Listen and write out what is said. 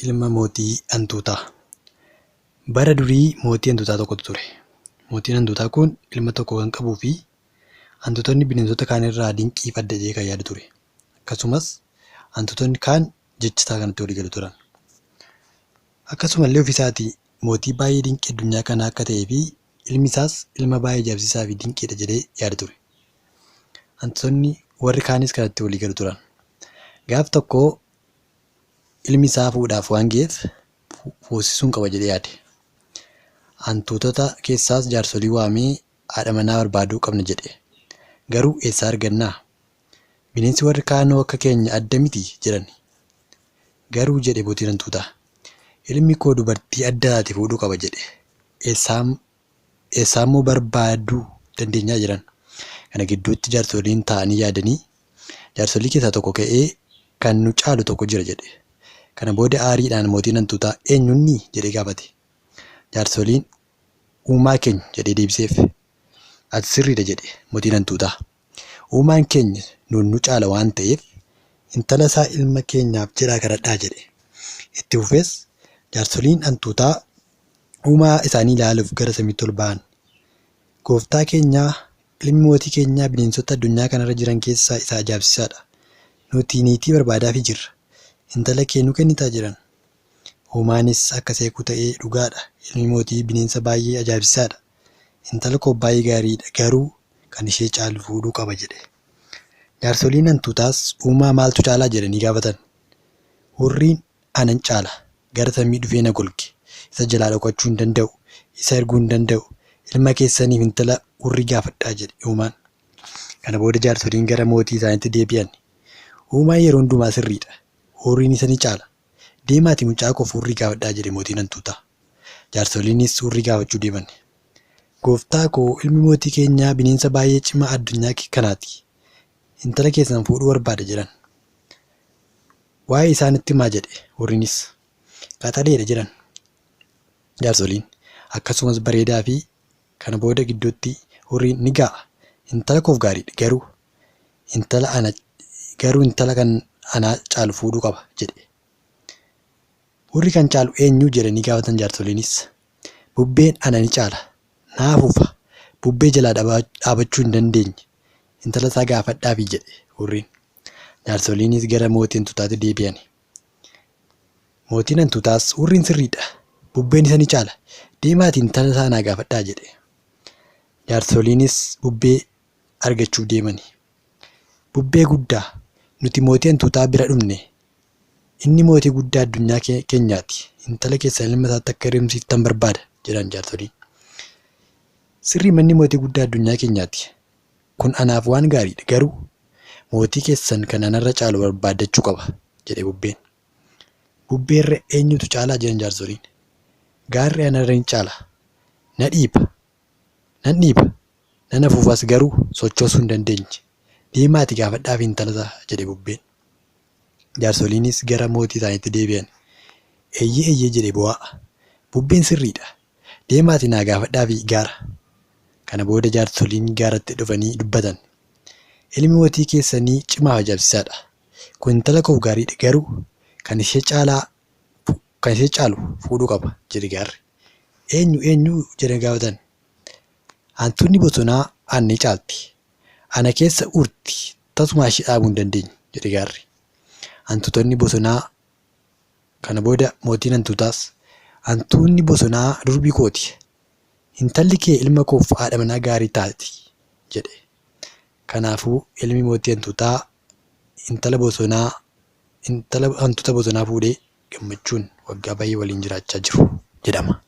ilma mootii hantuutaa. Bara durii mootii hantuutaa tokkotu ture. Mootiin hantuutaa kun ilma tokko kan qabuu fi hantuutonni bineensota kaan irraa dinqii fi adda jedhee kan yaadu ture. Akkasumas hantuutonni kaan jecha isaa kanatti walii galu turan. Akkasumallee ofisaatii mootii baay'ee dinqii addunyaa kanaa akka ta'ee fi ilmi isaas ilma baay'ee ajaa'ibsiisaa fi dinqiidha jedhee yaada ture. Hantuutonni warri kaanis kanatti walii galu turan. Gaaf tokko ilmi isaa fuudhaaf waan ga'eef hoosisuun qaba jedhee yaade. Hantuutota keessaas jaarsolii waamee haadha manaa barbaaduu qabna jedhe. Garuu eessaa argannaa? Bineensi warri kaanoo akka keenya adda miti jedhan. Garuu jedhe mootiin hantuutaa, ilmi koo dubartii adda taate fuudhuu qaba jedhe. Eessaammoo barbaaduu dandeenyaa jedhan. Kana gidduutti jaarsoliin taa'anii yaadanii jaarsolii keessaa tokko ka'ee kan nu caalu tokko jira jedhe. Kana booda aariidhaan mootiin hantuutaa eenyunni jedhee gaafate. Jaarsoliin uumaa keenya jedhee deebiseef. Ati sirriidha jedhe mootiin hantuutaa. Uumaan keenya nu caala waan ta'eef intala isaa ilma keenyaaf jedhaa kadhadhaa jedhe. Itti fufees jaarsoliin hantuutaa uumaa isaanii ilaaluuf gara samiitti ol ba'an. Gooftaa keenyaa, ilmi mootii keenyaa bineensota addunyaa kanarra jiran keessaa isa ajaa'ibsiisaadha. Nuti niitii barbaadaafii jirra. Intala kee nu kennitaa jiran. Uumaanis akka seekuu ta'ee dhugaadha. Ilmi mootii bineensa baay'ee ajaa'ibsiisaadha. Intala koo baay'ee gaariidha, garuu kan ishee caalu fuudhuu qaba jedhe. Jaarsoliin hantuutaas uumaa maaltu caalaa jedhanii gaafatan. Hurriin anan caala. Gara samii dhufee na golge. Isa jalaa dhokachuu hin danda'u. Isa erguu hin danda'u. Ilma keessaniif intala hurrii gaafadhaa jedhe uumaan. Kana booda jaarsoliin gara mootii isaaniitti deebi'an. Uumaan yeroo hundumaa sirriidha. Hurriin isa ni caala. Deemaatii mucaa koof hurrii gaafadhaa jedhe mootiin hantuutaa. Jaarsoliinis hurrii gaafachuu deeman. Gooftaa koo, ilmi mootii keenyaa bineensa baay'ee cimaa addunyaa kanaati. Intala keessan fuudhuu barbaada jedhan. Waa'ee isaanitti himaa jedhe hurriinis. Qaxaleedha jedhan jaarsoliin. Akkasumas bareedaa fi kana booda gidduutti hurriin ni ga'a. Intala koof gaariidha, garuu intala kan anaa caalu fuudhuu qaba jedhe. Hurrii kan caalu eenyu jedhanii gaafatan jaarsoliinis. Bubbeen ana ni caala. Naafuufa. Bubbee jalaa dhaabachuu hin dandeenye. Intala isaa gaafadhaafi jedhe hurriin. Jaarsoliinis gara mootii hantuutaatti deebi'an. Mootiin hantuutaas hurriin sirriidha. Bubbeen isa ni caala. Deemaatii intala isaa naa gaafadhaa jedhe. Jaarsoliinis bubbee argachuuf deemani. Bubbee guddaa nuti mootii hantuutaa bira dhumne. Inni mootii guddaa addunyaa keenyaati. Intala keessan ilma isaatti akka heerumsiiftan barbaada jedhan jaarsoliin. Sirrii manni mootii guddaa addunyaa keenyaati. Kun anaaf waan gaariidha, garuu mootii keessan kan anarra caalu barbaadachuu qaba jedhe bubbeen. Bubbeerra eenyutu caalaa jedhan jaarsoliin. Gaarri anarra ni caala. Nan dhiiba. Nan afuufas garuu sochoosuu hin dandeenye. Deemaatii gaafadhaafi intala isaa jedhe bubbeen. Jaarsoliinis gara mootii isaaniitti deebi'an. Eeyyee jedhe bu'aa. Bubbeen sirriidha. Deemaatii naa gaafadhaafi gaara. Kana booda jaarsoliin gaaratti dhufanii dubbatan. Ilmi mootii keessanii cimaa ajaa'ibsiisaadha. Kun intala koof gaariidha, garuu kan ishee caalu fuudhuu qaba jedhe gaarri. Eenyu jedhanii gaafatan. Hantuutni bosonaa ana ni caalti. Ana keessa urti. Tasuma ishee dhaabuu hin dandeenye jedhe gaarri. Hantuutonni bosonaa. Kana booda mootiin hantuutaas hantuutni bosonaa durbii kooti. Intalli kee ilma koof haadha manaa gaarii taati jedhe. Kanaafuu ilmi mootii hantuutaa intala hantuuta bosonaa fuudhee gammachuun waggaa baay'ee waliin jiraachaa jiru jedhama.